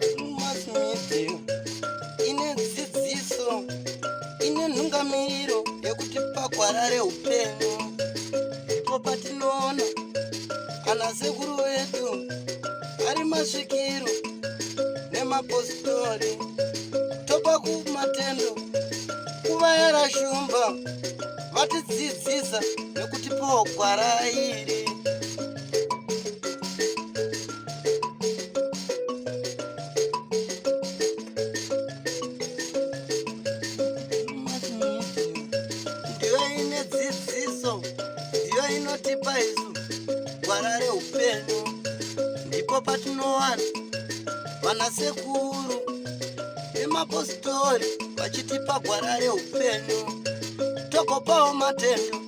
Drewmas media ine dzidziso ine nhungamiro yekuti pagwara reupenyu ndipo patinoona ana sekuru vedu ari masvikiro nemapositori topa kumatendo kuvayara shumba vatidzidzisa nekutipawo gwara iri. Ndiyo ine dzidziso, ndiyo inotipa isu gwara reupenyu, ndipo patinowana vanasekuru nemapositori vachitipa gwara reupenyu, togopawo matendo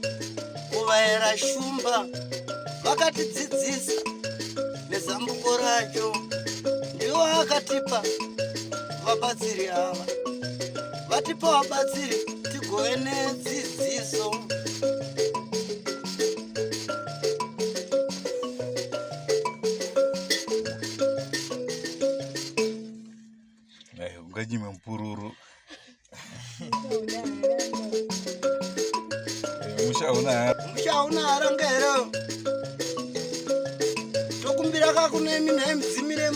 kuvayera shumba vakatidzidzisa nezambuko racho. Ndiwo akatipa vabatsiri ava, vatipa vabatsiri tigove nedzidziso. Ngajime mpururu. Mushauna arangero. Tokumbira kakune mina mdzimire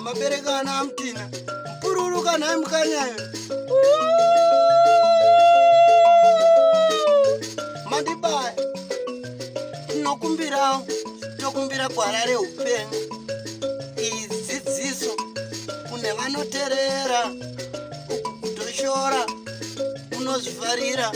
mabereka ana amtina. Mpururu kana mkanyayo. Mandibaya. Tokumbira gwara reupenyu. Idzidziso kune vanoterera kutoshora unozvivharira.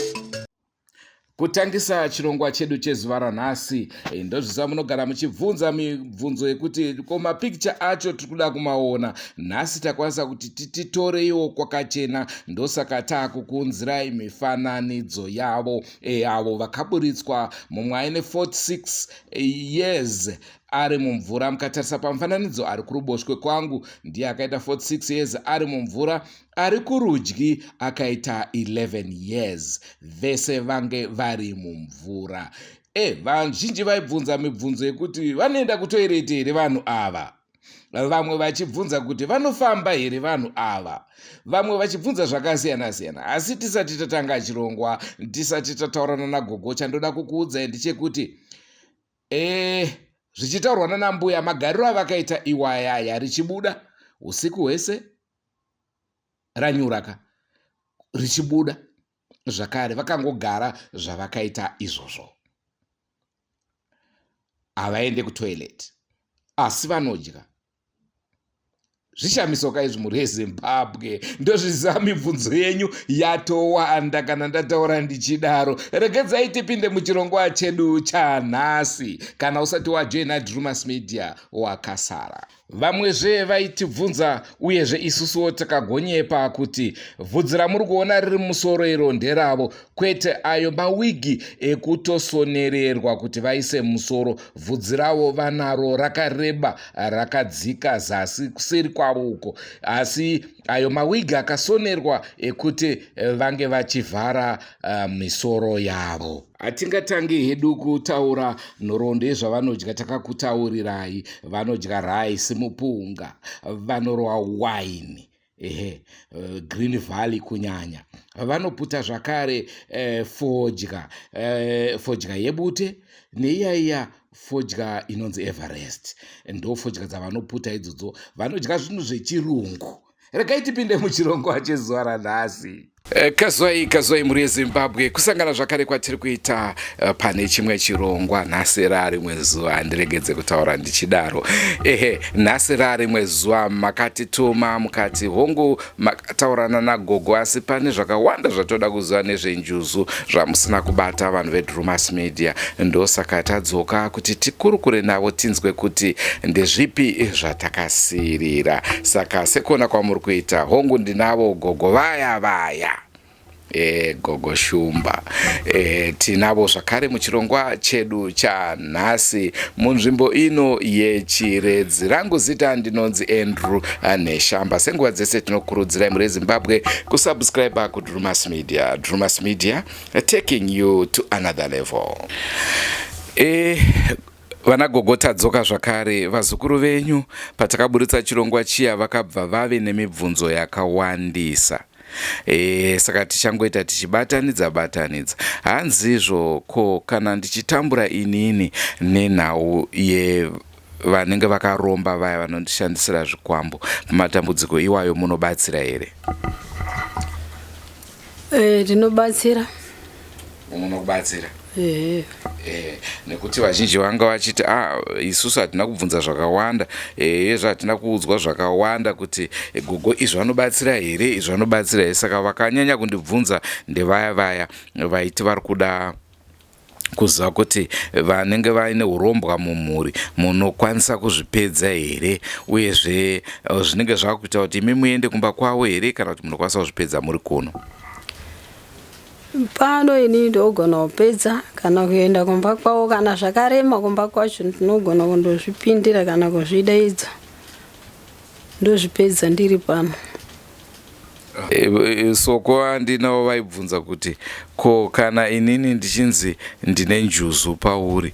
Kutangisa chirongwa chedu chezuva ranhasi ndozvisa munogara muchibvunza mibvunzo yekuti koma picture acho tirikuda kumaona. Nhasi takwanisa kuti titoreiwo kwakachena, ndosaka taakukunzirai mifananidzo yavo avo vakaburitswa mumwe aine 46 years ari mumvura. Mukatarisa pamufananidzo ari kuruboshwe kwangu ndiye akaita 46 years ari mumvura, ari kurudyi akaita 11 years, vese vange vari mumvura. Vazhinji vaibvunza mibvunzo yekuti vanoenda kutoireti here vanhu ava, vamwe vachibvunza kuti vanofamba here vanhu ava, vamwe vachibvunza zvakasiyana siyana. Asi tisati tatanga chirongwa, tisati tataurana nagogo, chandoda kukuudzai ndechekuti zvichitaurwa nanambuya magariro avakaita iwayaya richibuda usiku hwese ranyuraka richibuda zvakare, vakangogara zvavakaita izvozvo. Havaende kutoilet asi vanodya. Zvishamisoka izvi muri yeZimbabwe. Ndozviziva mibvunzo yenyu yatowanda kana ndataura ndichidaro. Regedzai tipinde muchirongwa chedu chanhasi. Kana usati wajoina Drewmas Media wakasara. Vamwezve vaitibvunza uyezve isusuwo takagonyepa kuti vhudzi ramuri kuona riri musoro iro nderavo, kwete ayo mawigi ekutosonererwa kuti vaise musoro. Vhudzi ravo vanaro rakareba rakadzika zasi kuseri kwavo uko, asi ayo mawigi akasonerwa ekuti vange vachivhara misoro yavo. Hatingatangi hedu kutaura nhoroondo yezvavanodya. Takakutaurirai vanodya rice mupunga, vanorwa wine, Green Valley kunyanya. Vanoputa zvakare fodya yebute neiyaiya fodya inonzi Everest. Ndo fodya dzavanoputa idzodzo. Vanodya zvinhu zvechirungu. Regai tipinde muchirongwa chezuva ranhasi. Kazwai muri yeZimbabwe, kusangana zvakare kwatiri kuita pane chimwe chirongwa. Nhasi rarimwe zuva, ndiregedze kutaura ndichidaro. Nhasi rarimwe zuva makatituma mukati hongu makataurana nagogo, asi pane zvakawanda zvatoda kuziva nezvenjuzu zvamusina kubata vanhu veDrewmas Media. Ndosaka tadzoka kuti tikurukure navo tinzwe kuti ndezvipi zvatakasirira. Saka sekona kwamuri kuita hongu ndinavo gogo vaya gogo shumba. Tinavo zvakare muchirongwa chedu chanhasi munzvimbo ino yechiredzi. Rangu zita ndinonzi Andrew Neshamba. Senguva dzese tinokurudzirai muri yeZimbabwe kusubscribe kuDrewmas Media. Drewmas Media taking you to another level. Vanagogo tadzoka zvakare. Vazukuru venyu patakaburitsa chirongwa chiya vakabva vave nemibvunzo yakawandisa. Saka tichangoita tichibatanidza hanzizvo ko kana ndichitambura inini nenhau vanenge vakaromba vaya vanondishandisira zvikwambo pamatambudziko iwayo munobatsira here? Tinobatsira. Munobatsira? Nekuti vazhinji vanga vachiti isusu hatina kubvunza zvakawanda, izvo hatina kuudzwa zvakawanda kuti gogo izvo vanobatsira here, izvo vanobatsira here. Saka vakanyanya kundibvunza ndevaya vaiti vari kuda kuziva kuti vanenge vaine urombwa mumhuri munokwanisa kuzvipedza here, uyezve zvinenge zvakuita kuti imi muende kumba kwavo here kana kuti munokwanisa kuzvipedza muri kuno. Pano ini ndogona kupedza kana kuenda kumba kwavo, kana zvakarema kumba kwacho ndinogona kundozvipindira kana kuzvidaidza ndozvipedza ndiri pano. Soko handinawo vaibvunza kuti ko kana inini ndichinzi ndine njuzu pauri,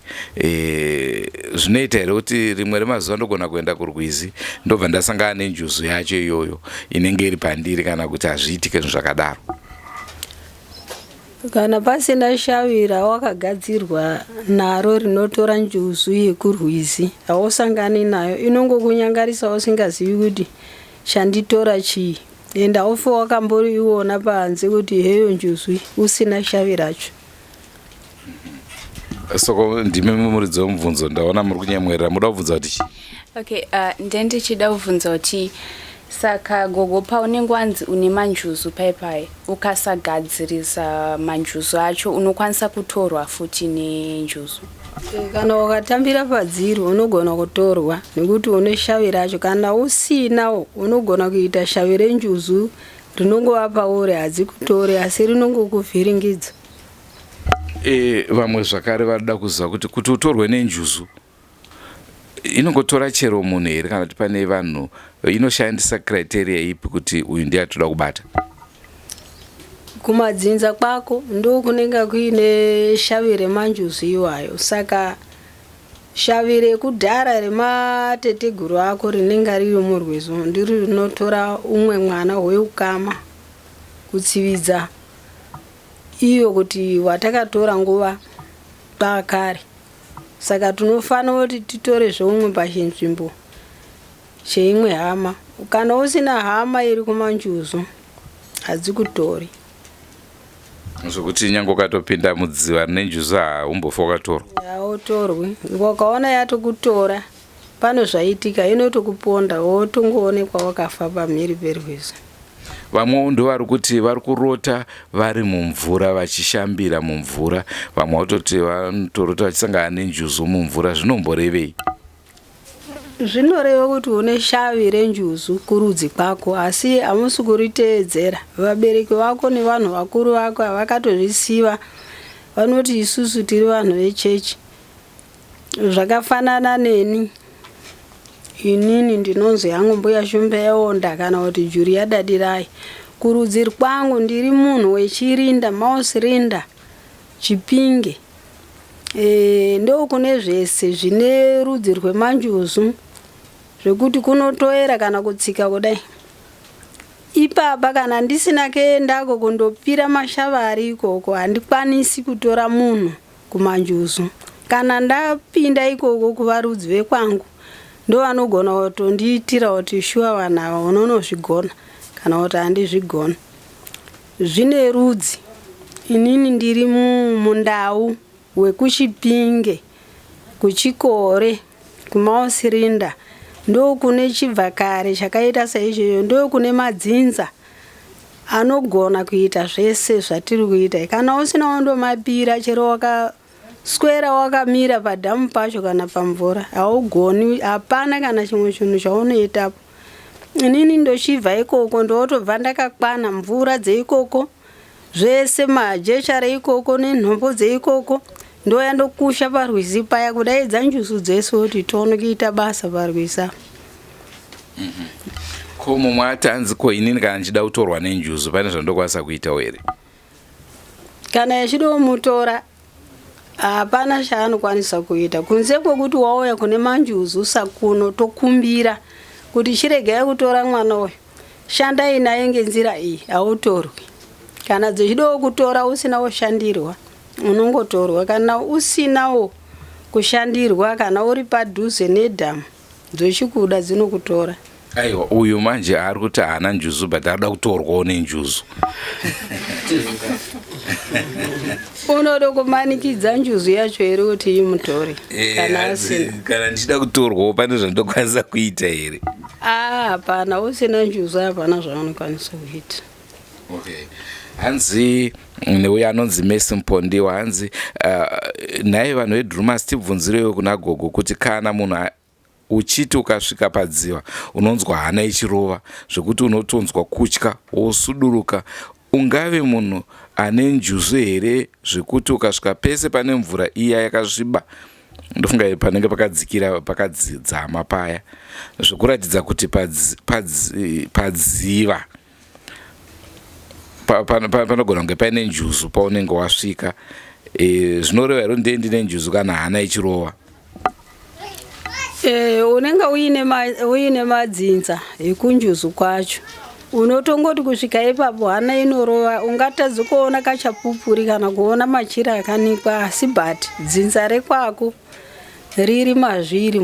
zvinoita here kuti rimwe remazuva ndogona kuenda kurwizi ndobva ndasangana nenjuzu yacho iyoyo inenge iri pandiri, kana kuti hazviitike zvakadaro? Kana pasina shavira wakagadzirwa naro rinotora njuzu yekurwizi, hausangani nayo, inongokunyangarisa usingazivi kuti chanditora chii, enda ufe wakamboriiona panze kuti heyo njuzu usina shaviracho. Soko ndimi mumuridzi womubvunzo, ndaona muri kunyemwerera, muda kubvunza kuti chii? Okay, ndichida kubvunza kuti saka gogo paunenge wanzi une manjuzu paipai ukasagadzirisa manjuzu acho unokwanisa kutorwa futi nenjuzu? Kana ukatambira padziri unogona kutorwa nekuti une shavira racho. Kana usinawo unogona kuita shavira renjuzu rinongova pauri, hadzikutore asi rinongokuvhiringidza. Vamwe zvakare varida kuziva kuti utorwe nenjuzu inongotora chero munhu here, kana kuti pane vanhu inoshandisa criteria ipi kuti uyu ndiye atoda kubata? Kumadzinza kwako ndo kunenge kuine shavire remanjuzu iwayo. Saka shavire rekudhara remateteguru ako rinenge riri murwizi ndiri rinotora umwe mwana weukama kutsividza iyo kuti watakatora nguva pakare. Saka tunofanira kuti titore zvoumwe pachinzvimbo cheimwe hama. Kana usina hama iri kumanjuzu hadzikutori. Zvokuti nyange ukatopinda mudziva nenjuzu haumbofa wakatorwa? Hautorwi. Wakaona yatokutora pano zvaitika inotokuponda wotongoonekwa wakafa pamhiri perwizi. Vamwe ndo vari kuti vari kurota vari mumvura vachishambira mumvura, vamwe vatoti vanotorota vachisangana nenjuzu mumvura. Zvinomborevei? Zvinoreva kuti une shavi renjuzu kurudzi kwako, asi hamusi kuriteedzera. Vabereki vako nevanhu vakuru vako havakatozvisiva, vanoti isusu tiri vanhu vechechi. Zvakafanana neni, inini ndinonzi yangu mbuya shumbe yaonda kana kuti juri yadadirai. Kurudzi kwangu ndiri munhu wechirinda, mouse rinda, Chipinge. Ndo kune zvese zvine rudzi rwemanjuzu zvekuti kunotoera kana kutsika kudai. Ipapa kana ndisina kuendako kundopira mashava ari ikoko handikwanisi kutora munhu kumanjuzu. Kana ndapinda ikoko kuvarudzi vekwangu ndo vanogona kutondiitira kuti shuwa vanava unonozvigona kana kuti handizvigona. Zvine rudzi. Inini ndiri mundau wekuchipinge, kuchikore, kumaosirinda, ndo kune chibvakare chakaita saizvoyo, ndo kune madzinza anogona kuita zvese zvatiri kuita. Kana usina wondomapira chero wakaswera wakamira padhamu pacho kana pamvura haugoni, hapana kana chimwe chinhu chaunoitapo. Inini ndochibva ikoko ndotobva ndakakwana mvura dzeikoko zvese, majecha reikoko nenhombo dzeikoko ndo yandokusha parwizi paya kudaidza njuzu dzese kuti tione kuita basa parwizi. Ko mumwe atanzi ko inini kana ndichida kutorwa nenjuzu pane zvandokwanisa kuitawo here? Kana yechida kumutora hapana chaanokwanisa kuita kunze kwekuti wauya kune manjuzu sakuno tokumbira kuti chiregai kutora mwana uyu, shandai naye ngenzira iyi, hautorwi. Kana dzichidawo kutora usinawo shandirwa unongotorwa, kana usinawo kushandirwa, kana uri padhuze nedhamu dzochikuda dzinokutora. Aiwa, uyu manje ari kuti haana njuzu but arida kutorwawo neNjuzu. Unoda kumanikidza njuzu yacho here kuti imutore kana asina? Kana ndichida kutorwawo pane zvandokwanisa kuita here? Hapana, usina njuzu hapana zvaunokwanisa kuita. Okay. Hanzi neuyo anonzi Messi Mpondiwa, hanzi naye vanhu veDrewmas tibvunzirewo kuna gogo kuti kana munhu uchiti ukasvika padziva unonzwa hana ichirova zvekuti unotonzwa kutya wosuduruka, ungave munhu ane njuzu here zvekuti ukasvika pese pane mvura iya yakasviba, ndofunga panenge pakadzikira pakadzama paya, zvekuratidza kuti padziva panogona kunge paine njuzu paunenge wasvika. Zvinoreva here ndiye ndine njuzu kana hana ichirova? Unenge uine madzinza ekunjuzu kwacho, unotongoti kusvika ipapo hana inorova, ungatadzi kuona kachapupuri kana kuona machira akanikwa, asi but dzinza rekwako riri mazviri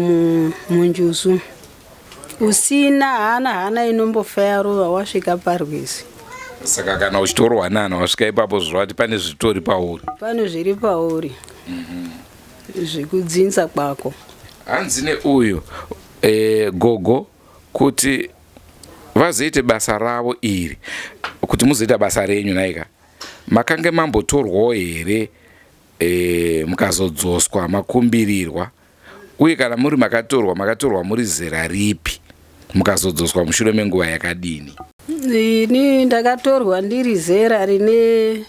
munjuzu. Usina hana inombofa yarova wasvika parwizi. Saka kana uchitorwa nana wasvika ipapo zvoti pane zvitori pauri? Pane zviri pauri zvikudzinza kwako. Hanzi neuyu gogo kuti vazoite basa ravo iri, kuti muzoita basa renyu naika, makange mambotorwawo here mukazodzoswa makumbirirwa? Uye kana muri makatorwa muri zera ripi mukazodzoswa mushure menguva yakadini? Ini ndakatorwa ndiri zera rine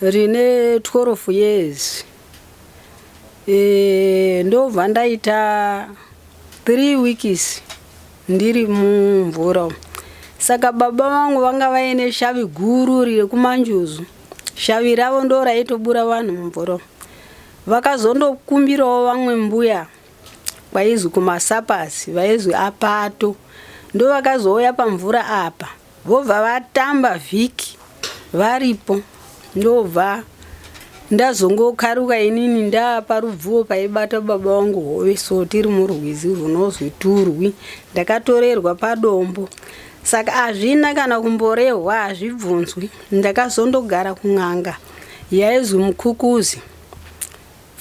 12 years. Ndobva ndaita 3 weeks ndiri mumvura. Saka baba vangu vanga vaine shavi guru riri kumanjuzu. Shavi ravo ndo raitobura vanhu mumvura. Vakazondokumbirawo vamwe mbuya vaizwi kumasapasi, vaizwi apato, ndo vakazouya pamvura apa, vobva vatamba vhiki varipo. Ndobva ndazongokaruka inini ndaparubvuwo paibata baba vangu hove, so tiri murwizi runozwi Turwi, ndakatorerwa padombo. Saka hazvina kana kumborehwa, hazvibvunzwi. Ndakazondogara kun'anga yaizwi Mukukuzi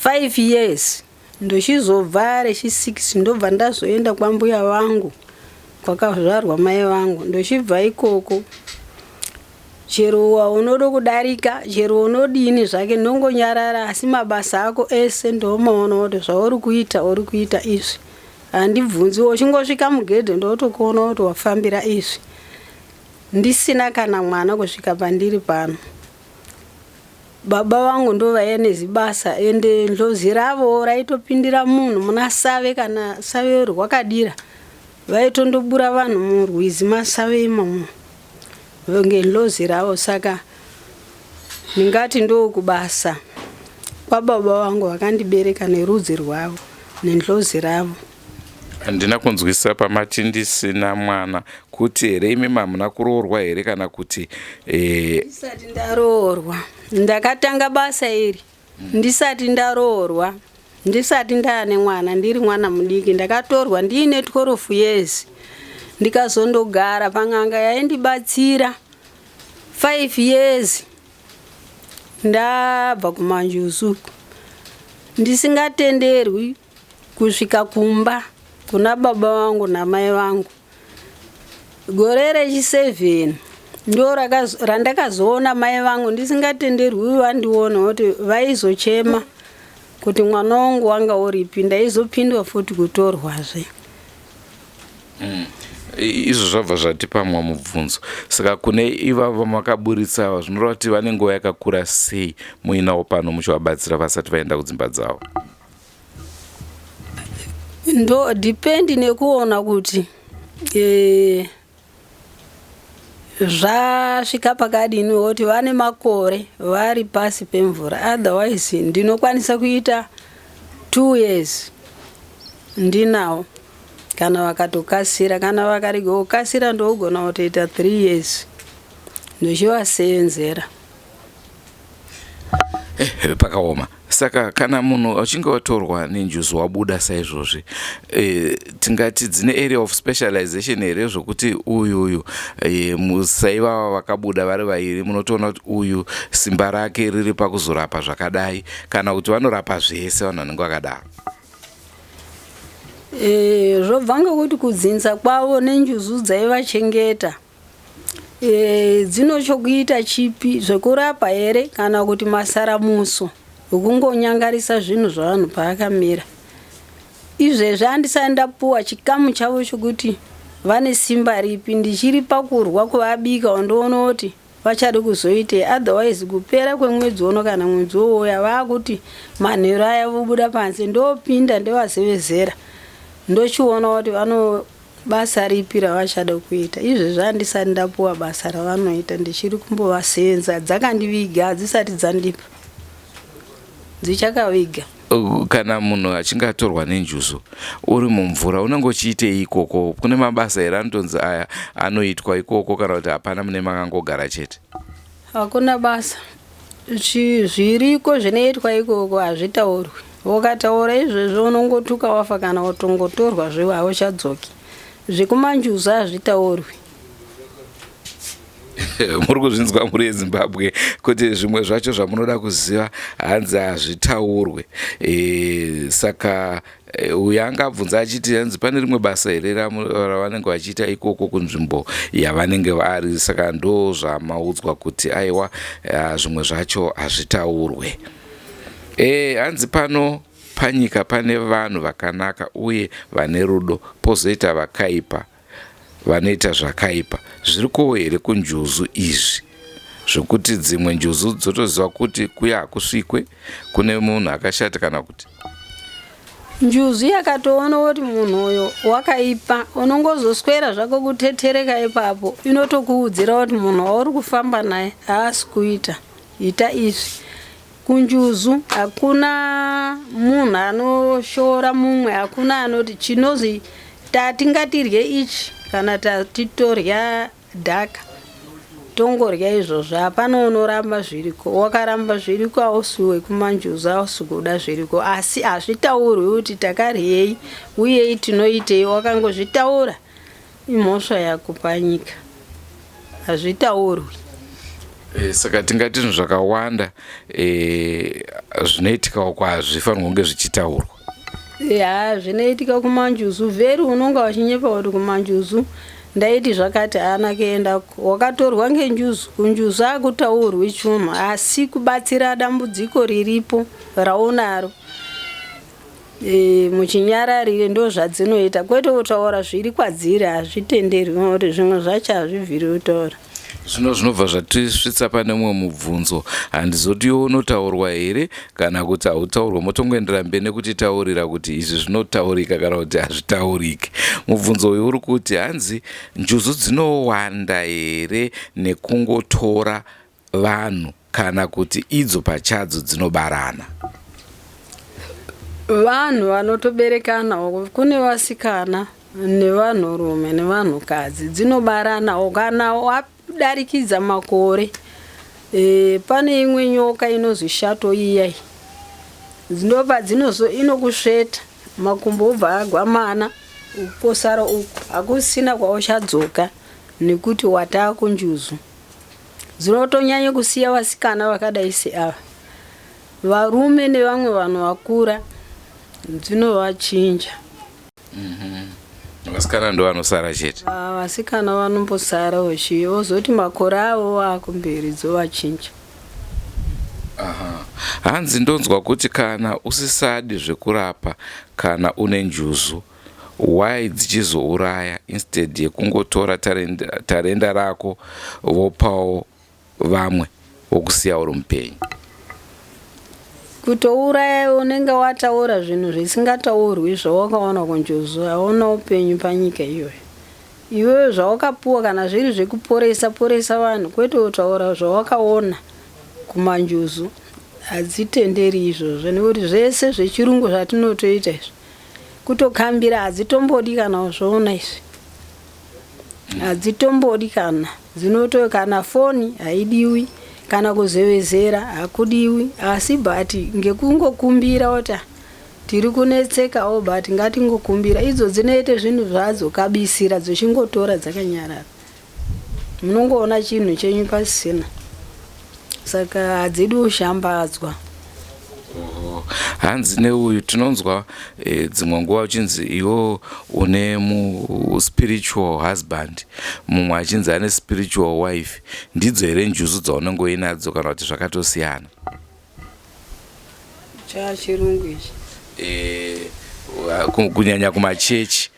5 years. Ndochizobva rechi6 ndobva ndazoenda kwambuya vangu kwakazvarwa mai vangu. Ndochibva ikoko, chero unoda kudarika, chero unodini zvake ndongonyarara, asi mabasa ako ese ndomaona kuti zvauri kuita izvi. Handibvunzi, uchingosvika mugedhe ndotokuona kuti wafambira izvi. Ndisina kana mwana kusvika pandiri pano. Baba vangu ndo vaiene zibasa, ende ndlozi ravo raitopindira munhu muna save, kana save rwakadira vaitondobura vanhu murwizi masave imomo ngendlozi ravo. Saka ndingati ndo kubasa kwababa vangu vakandibereka nerudzi rwavo nendlozi ravo. Handina kunzwisa pamati ndisina mwana kuti here imi mamuna kuroorwa here kana kuti ndisati ndaroorwa. Ndakatanga basa iri ndisati ndaroorwa, ndisati ndaane mwana, ndiri mwana mudiki. Ndakatorwa ndiine 12 years ndikazondogara pang'anga yaindibatsira 5 years. Ndabva kumanjuzu ndisingatenderwi kusvika kumba kuna baba vangu namai vangu. Gore rechi7 ndo randakazoona mai vangu ndisingatenderwi vandiona kuti vaizochema kuti mwana wangu wanga uripi, ndaizopindwa futi kutorwazve. Izvo zvabva zvatipa mumwe mubvunzo. Saka kune ivavo makaburitsawa zvinoreva kuti vane nguva yakakura sei muinawo pano muchivabatsira vasati vaenda kudzimba dzavo? Ndo dipendi nekuona kuti zvasvika pakadini kuti vane makore vari pasi pemvura, otherwise ndinokwanisa kuita 2 years ndinawo kana vakatokasira. Kana vakarega kukasira ndogona kutoita 3 years ndochivasenzera. Pakaoma. Saka kana munhu achinge watorwa neNjuzu wabuda saizvozvi, tingati dzine area of specialization here zvokuti uyu musaiva vakabuda vari vairi munotoona kuti uyu simba rake riri pakuzorapa zvakadai, kana kuti vanorapa zvese vanhu vanenge vakadaro? Zvobva ngekuti kudzinza kwavo neNjuzu dzaivachengeta dzinochokuita chipi, zvekurapa here kana kuti masaramuso ukungonyangarisa zvinhu zvavanhu paakamira. Izvezvi handisati ndapuwa chikamu chavo chokuti vane simba ripi, ndichiri pakurwa kuvabika wandoona kuti vachada kuzoitei. Otherwise kupera kwemwedzi uno kana mwedzi wouya vaakuti manheru aya vobuda panze, ndopinda ndevazevezera ndochiona kuti vano basa ripi ravachada kuita. Izvezvi handisati ndapuwa basa ravanoita, ndichiri kumbovasenza. Dzakandiviga hadzisati dzandipa, dzichakaviga. Kana munhu achinge atorwa neNjuzu uri mumvura unenge uchiitei ikoko? Kune mabasa here anotonzi aya anoitwa ikoko, kana kuti hapana, mune makangogara chete? Hakuna basa, zviriko zvinoitwa ikoko hazvitaurwi. Ukataura izvezvi unongotuka wafa, kana utongotorwa zviwa hauchadzoki. zvekumanjuzu hazvitaurwi. Muri kuzvinzwa muri yeZimbabwe kuti zvimwe zvacho zvamunoda kuziva hanzi hazvitaurwe. Saka uyu angabvunza achiti hanzi pane rimwe basa here ravanenge vachiita ikoko kunzvimbo yavanenge vari. Saka ndo zvamaudzwa kuti aiwa zvimwe zvacho hazvitaurwe. Hanzi pano panyika pane vanhu vakanaka uye vane rudo, pozoita vakaipa vanoita zvakaipa. Zvirikowo here kunjuzu izvi zvokuti dzimwe njuzu dzotoziva kuti kuya hakusvikwe kune munhu akashata, kana kuti njuzu yakatoona kuti munhu uyo wakaipa, unongozoswera zvako kutetereka ipapo, inotokuudzira kuti munhu wauri kufamba naye haasi kuita, ita izvi. Kunjuzu hakuna munhu anoshora mumwe, hakuna anoti chinozi tatingatirye ichi kana tatitorya dhaka tongorya izvozvo. Hapana unoramba zviriko, wakaramba zviriko hausiwe kumanjuzu, hausi kuda zviriko. Asi hazvitaurwi kuti takaryei uye tinoitei. Wakangozvitaura imhosva yako panyika, hazvitaurwi. Saka tingati zvinhu zvakawanda zvinoitikawo kwazvifanirwa kunge zvichitaurwa. Zvinoitika kumanjuzu vheri unonga wachinyepa kuti kumanjuzu ndaiti zvakati haana kuendako. Wakatorwa ngenjuzu, kunjuzu hakutaurwi chunhu, asi kubatsira dambudziko riripo raunaro muchinyararire ndo zvadzinoita, kwete kutaura zviri kwadziri hazvitenderwi, nokuti zvimwe zvacho hazvibviri kutaura. Zvino zvinobva zvatisvitsa pane mumwe mubvunzo, handizoti unotaurwa here kana kuti hautaurwa, motongoendera mberi nekutitaurira kuti izvi zvinotaurika kana kuti hazvitauriki. Mubvunzo uyu uri kuti hanzi njuzu dzinowanda here nekungotora vanhu kana kuti idzo pachadzo dzinobarana? Vanhu vanotoberekana, kune vasikana nevanhurume nevanhukadzi, dzinobarana kana wadarikidza makore. Pane imwe nyoka inozwi shato iyai, ndinopa inokusveta makumbo obva agwamana, ukosara uku hakusina kwauchadzoka nekuti wataa kunjuzu. Dzinotonyanya kusiya vasikana vakadai seava. Varume nevamwe vanhu vakura dzinovachinja. Vasikana ndo vanosara chete. Vasikana vanombosara vozoti makore avo vakumberi dzovachinja. Hanzi ndonzwa kuti kana usisadi zvekurapa kana une njuzu, why dzichizouraya instead yekungotora tarenda rako vopawo vamwe vokusiya uri mupenyu? Kutouraya unenge wataura zvinhu zvisingataurwi zvawakaona kunjuzu, hauna upenyu panyika iyoyo. iwewe zvawakapuwa kana zviri zvekuporesa vanhu kwete kutaura zvawakaona kumanjuzu hadzitenderi izvozvo, nekuti zvese zvechirungu zvatinotoita izvi kutokambira hadzitombodi kana uzvoona izvi, hadzitombodi kana dzinoto kana foni haidiwi kana kuzevezera hakudiwi, asi bhati ngekungokumbira kuti tiri kunetsekawo bhati ngatingokumbira, idzo dzinoite zvinhu zvadzo kabisira dzochingotora dzakanyarara, munongoona chinhu chenyu pasina, saka hadzidi kushambadzwa. Hanzi neuyu tinonzwa dzimwe nguva uchinzi iwo une spiritual husband, mumwe achinzi ane spiritual wife. Ndidzo here njuzu dzaunenge uinadzo kana kuti zvakatosiyana? Chachirungu ichi kunyanya kumachechi,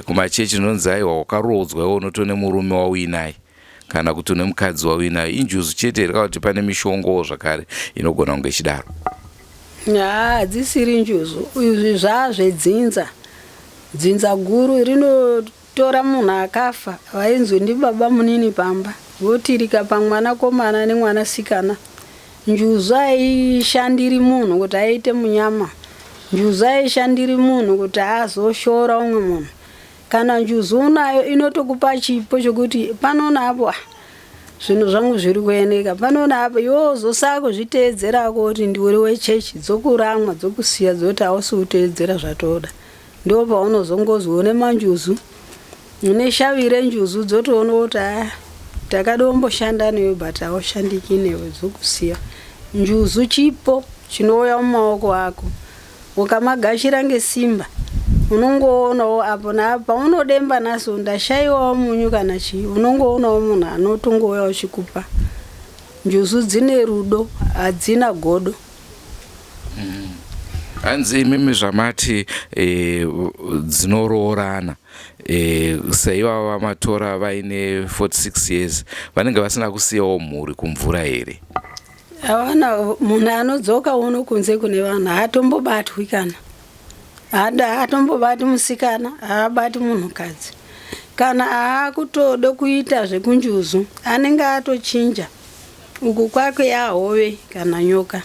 kumachechi unonzi aiwa wakarodzwa iwo unotone murume wauinaye kana kuti une mukadzi wauinaye. Injuzu chete here kana kuti pane mishongowo zvakare inogona kunge ichidaro? Hadzisiri njuzu, izvi zvazvedzinza. Dzinza guru rinotora munhu akafa vainzwi ndibaba munini pamba, votirika pamwana komana nemwana sikana. Njuzu haishandiri munhu kuti aite munyama, njuzu haishandiri munhu kuti azoshora umwe munhu. Kana njuzu unayo inotokupa chipo chokuti panoona apo zvinhu zvangu zviri kuendeka, panoona apo yozosaka kuzviteedzerako kuti ndiuri wechechi, dzokuramwa dzokusiya dzoti hausi kuteedzera zvatoda. Ndo paunozongozwi une manjuzu, une shavire njuzu, dzotoona kuti takadomboshanda newe but haushandiki newe, dzokusiya. Njuzu chipo chinouya mumaoko ako, ukamagashira ngesimba unongoonawo apo naapo paunodemba naso ndashayiwawo munyu kana chii, unongoonawo munhu anotongouya uchikupa. Njuzu dzine rudo, hadzina godo. Hanzi imimi zvamati dzinoroorana, saivava vamatora vaine 46 years vanenge vasina kusiyawo mhuri kumvura here? Havana, munhu anodzoka uno kunze kune vanhu haatombobatwi kana hatombobati musikana, haabati munhukadzi. Kana haakutode kuita zvekunjuzu anenge atochinja, uku kwake yahove kana nyoka.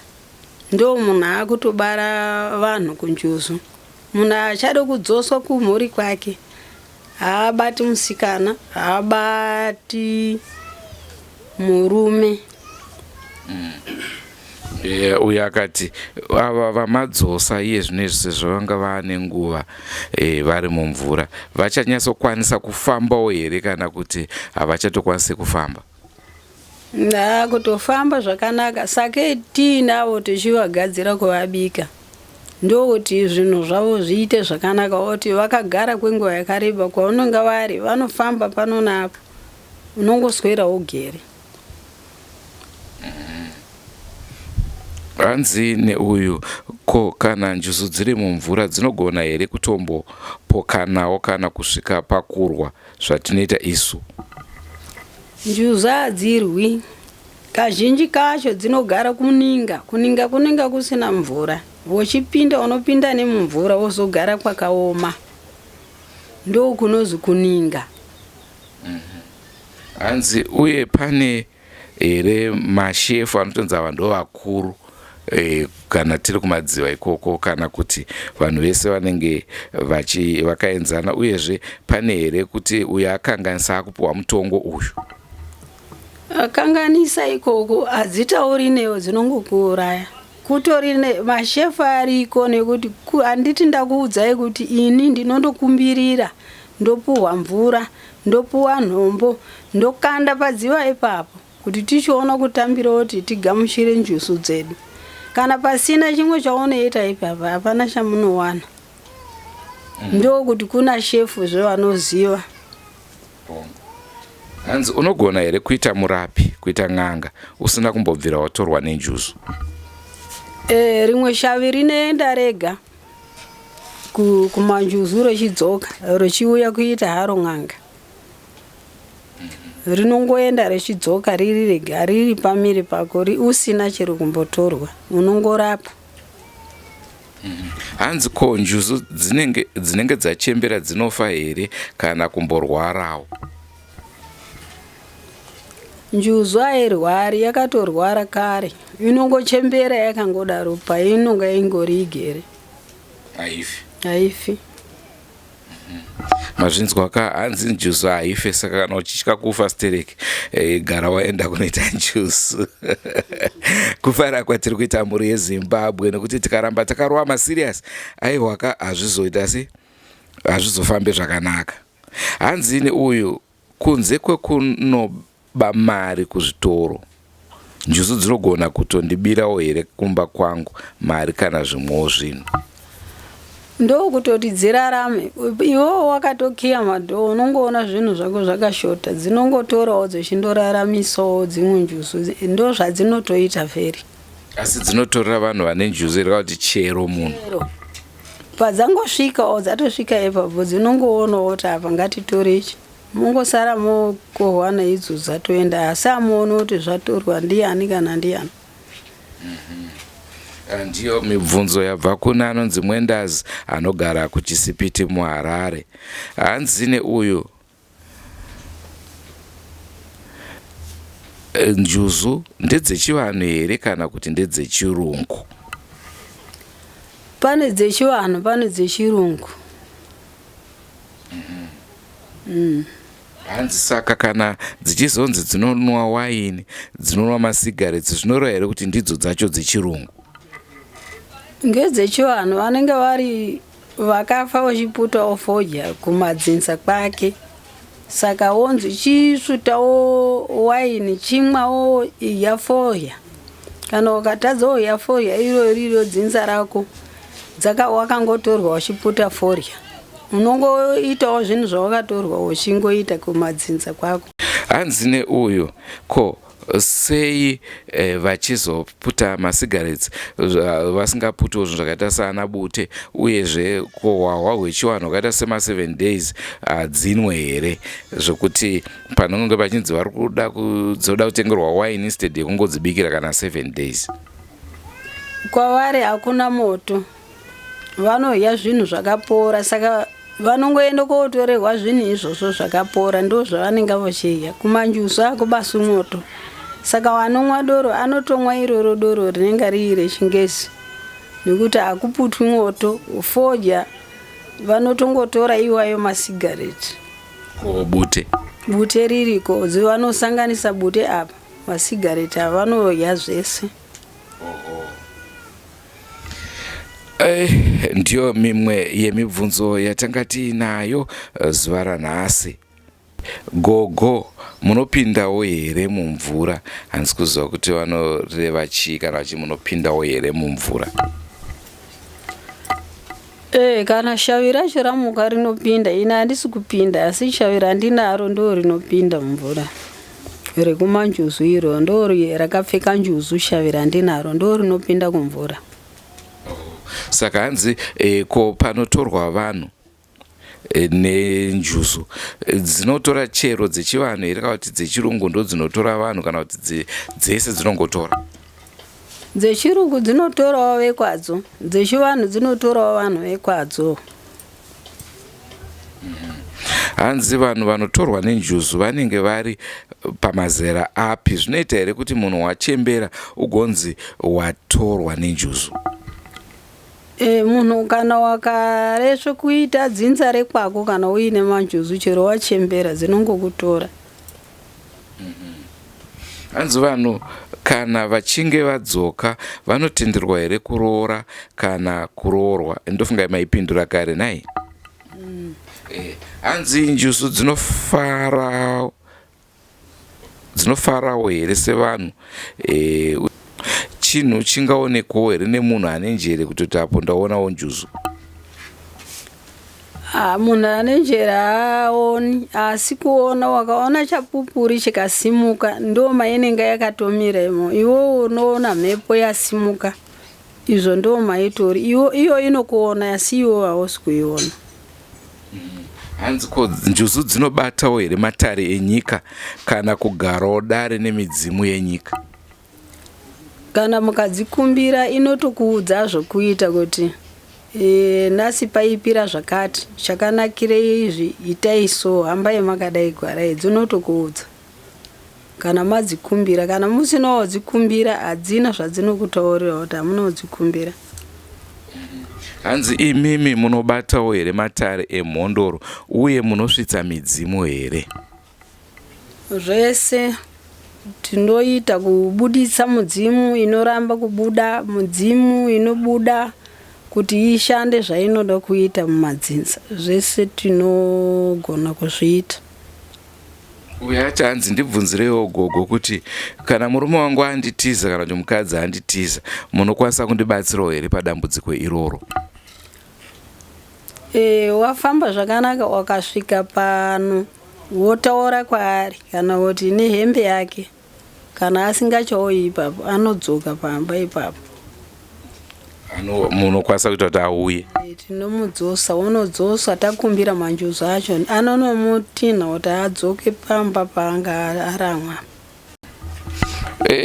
Ndo munhu akutobara vanhu kunjuzu. Munhu achade kudzoswa kumhuri kwake haabati musikana, haabati murume. Uyu akati ava vamadzosa iye zvinezvi sezvo vanga vane nguva vari mumvura, vachanyatsokwanisa kufambawo here kana kuti havachatokwanisi kufamba? Kutofamba zvakanaka, sake tiinavo tichivagadzira kuvabika, ndokuti zvinhu zvavo zviite zvakanaka, kuti vakagara kwenguva yakareba kwaunenge vari vanofamba pano napo, unongoswera ugere. Hanzi neuyu ko kana njuzu dziri mumvura dzinogona here kutombopokanawo kana kusvika pakurwa zvatinoita isu? Njuzu hadzirwi, kazhinji kacho dzinogara kuninga kunenge kusina mvura. Wochipinda unopinda nemumvura wozogara kwakaoma, ndo kunozwi kuninga. Hanzi uye pane here mashefu anotonzi ava ndo vakuru kana tiri kumadziva ikoko, kana kuti vanhu vese vanenge vakaenzana, uyezve pane here kuti uyo akanganisa akupiwa mutongo uyu? Akanganisa ikoko hadzitauri newo, dzinongokuuraya. Kutori mashefu ariko, nekuti handiti ndakuudzai kuti ini ndinondokumbirira, ndopuhwa mvura, ndopuhwa nhombo, ndokanda padziva ipapo kuti tichiona kutambira kuti tigamuchire njuzu dzedu. Kana pasina chimwe chaunoita ipapo hapana chamunowana. Ndokuti kuna shefu zvevanoziva. Hanzi unogona here kuita murapi, kuita n'anga usina kumbobvira watorwa nenjuzu? Rimwe shavi rinoenda rega kumanjuzu rechidzoka richiuya kuita haro n'anga. Rinongoenda rechidzoka riri rega, riri pamiri pako, usina chiri kumbotorwa, unongorapa. Hanzi ko njuzu dzinenge dzachembera dzinofa here kana kumborwarawo? Njuzu hairwari, yakatorwara kare. Inongochembera yakangodaro painonga ingori igere. Haifi. Mazvinzwa ka hanzi njuzu haife, saka kana uchitya kufa stereki gara waenda kunoita njuzu. Kufara kwatiri kuita mhuri yeZimbabwe nekuti tikaramba takarova masiriasi aiwa ka hazvizoita sei, hazvizofambe zvakanaka. Hanzi ine uyu kunze kwekunoba mari kuzvitoro, njuzu dzinogona kutondibirawo here kumba kwangu mari kana zvimwewo zvinhu. Ndokutoti dzirarame. Iwo wakatokiya madho, unongoona zvinhu zvako zvakashota, dzinongotorawo dzechindoraramisawo dzimwe njuzu. Ndo zvadzinotoita vheri. Asi dzinotorera vanhu vane njuzu here kuti chero munhu? Padzangosvikawo dzatosvika ipapo dzinongoonawo kuti apa ngatitorechi. Mungosara mokohwana idzo dzatoenda, asi amuoni kuti zvatorwa ndiani kana ndiani. Ndiyo mibvunzo yabva kuna anonzi Mwendazi anogara kuChisipiti muHarare. Hanzi ine uyu njuzu ndedzechivanhu here kana kuti ndedzechirungu? Pane dzechivanhu, pane dzechirungu. Hanzi saka kana dzichizonzi dzinonwa waini, dzinonwa masigaretsi, zvinoreva here kuti ndidzo dzacho dzechirungu? Ngedzechivanhu vanenge vari vakafa vachiputawo fodya kumadzinza kwake. Saka wonzi chisvutawo waini, chimwawo yafoya. Kana ukatadzawo yafoya iro dzinza rako wakangotorwa wachiputa forya, unongoitawo zvinhu zvawakatorwa uchingoita kumadzinza kwako. Hanzi neuyu ko sei vachizoputa masigaretsi vasingaputiwo zvinhu zvakaita sana bute, uyezve kohwahwa hwechivanhu hwakaita sema7 days dzinwe here, zvokuti panonge pachinzi vari kuzoda kutengerwa waini instead yekungodzibikira kana 7 days? Kwavari hakuna moto, vanodya zvinhu zvakapora, saka vanongoenda kotorerwa zvinhu izvozvo zvakapora, ndo zvavanenge vachidya. Kumanjuzu hakubasi moto, saka vanomwa doro anotomwa iroro doro rinenge riri rechingezi, nekuti hakuputwi moto. Fodya vanotongotora iwayo masigareti. Bute ririko, vanosanganisa bute apa, masigareti avanodya zvese. Ndiyo mimwe yemibvunzo yatanga tiinayo zuva ranhasi. Gogo, munopindawo here mumvura? Handisi kuziva kuti vanoreva chii kana vachi munopindawo here mumvura. Kana shavi racho ramuka rinopinda, ina handisi kupinda, asi shavi randinaro ndo rinopinda mumvura. Rekumanjuzu iro ndo rakapfeka njuzu, shavi randinaro ndo rinopinda kumvura. Saka hanzi ko panotorwa vanhu neNjuzu dzinotora chero dzechivanhu here kana kuti dzechirungu ndo dzinotora vanhu kana kuti dzese dzinongotora? Dzechirungu dzinotorawo vekwadzo, dzechivanhu dzinotorawo vanhu vekwadzo. Hanzi vanhu vanotorwa neNjuzu vanenge vari pamazera api? Zvinoita here kuti munhu wachembera ugonzi watorwa neNjuzu? Munhu kana wakareswe kuita dzinza rekwako kana uine manjuzu, chero wachembera dzinongokutora. Hanzi vanhu kana vachinge vadzoka vanotenderwa here kuroora kana kuroorwa? Ndofunga maipindura kare nai. Hanzi njuzu dzinofarawo here sevanhu? Chinhu chingaonekwawo here nemunhu ane njere kutoti apo ndaonawo njuzu? Munhu ane njere haaoni, asi kuona wakaona chapupuri chikasimuka ndo mainenge yakatomira imo. Iwo unoona mhepo yasimuka, izvo ndo maitori. Iyo inokuona, asi iwo hausi kuiona. Hanzi ko njuzu dzinobatawo here matare enyika kana kugarawo dare nemidzimu yenyika? Kana mukadzikumbira inotokuudza zvokuita kuti Nhasi paipira zvakati, chakanakire izvi itai so, hambai makadai gwarai, dzinotokuudza. Kana madzikumbira, kana musinawo dzikumbira, hadzina zvadzinokutaurira kuti hamunodzikumbira. Hanzi imimi munobatawo here matare emhondoro uye munosvitsa midzimu here? Zvese tinoita kubuditsa mudzimu inoramba kubuda, mudzimu inobuda kuti ishande zvainoda kuita mumadzinza. Zvese tinogona kuzviita. Uye acha hanzi ndibvunzirewo gogo kuti kana murume wangu anditiza kana kuti mukadzi anditiza, munokwanisa kundibatsirawo here padambudziko iroro? Wafamba zvakanaka wakasvika pano, wotaura kwaari kana kuti nehembe yake, kana asingachauyi ipapo anodzoka pamba ipapo. Munokwanisa kuita kuti auye? Tinomudzosa, unodzosa takumbira manjuzu acho, anonomutina kuti adzoke pamba paanga aramwa.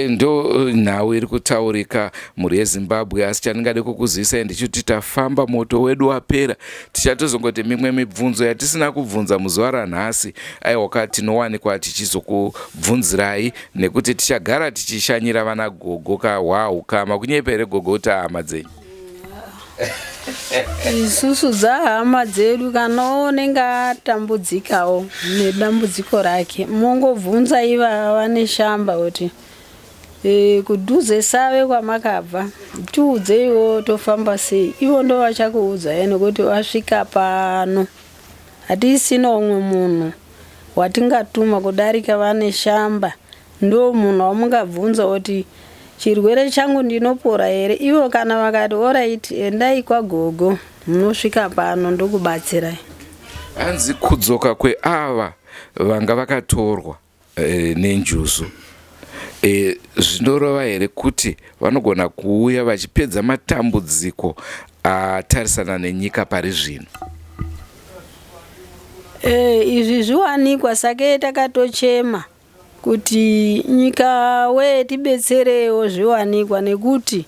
Ndo nhau iri kutaurika mhuri yeZimbabwe, asi chandingade kukuzivisai ndichiti tafamba moto wedu wapera. Tichatozongoti mimwe mibvunzo yatisina kubvunza muzuva ranhasi, aiwa tinowanikwa tichizokubvunzirai nekuti tichagara tichishanyira vana gogo kahwahu kama kunyepere gogo kuti hama dzenyu. Isusu dzahama dzedu, kana unenge atambudzikawo nedambudziko rake, mongobvunza ivava vane shamba kuti kudhuze save kwamakabva, tiudzeiwo tofamba sei. Ivo ndo vachakuudzai nekuti wasvika pano. Hatisina umwe munhu watingatuma kudarika vane shamba. Ndo munhu wamungabvunza kuti chirwere changu ndinopora here. Ivo kana vakati alright, endai kwagogo, munosvika pano ndokubatsirai. Hanzi kudzoka kweava vanga vakatorwa neNjuzu, zvinorova here kuti vanogona kuuya vachipedza matambudziko atarisana nenyika pari zvino? Izvi zviwanikwa, saka takatochema kuti nyika we tibetserewo zviwanikwa, nekuti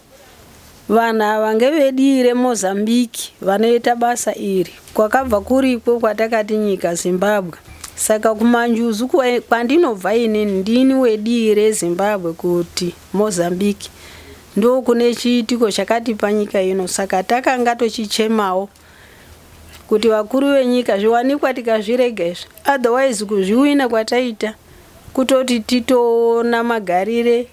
vanhu ava ngevedire Mozambique vanoita basa iri, kwakabva kuriko kwatakati nyika Zimbabwe. Saka kumanjuzu kwandinobva inini ndini wedire Zimbabwe kuti Mozambique ndo kune chiitiko chakati panyika ino. Saka takanga tochichemawo kuti vakuru venyika zviwanikwa tikazvirega izvi, otherwise kuzviwina kwataita kutoti titoona magarire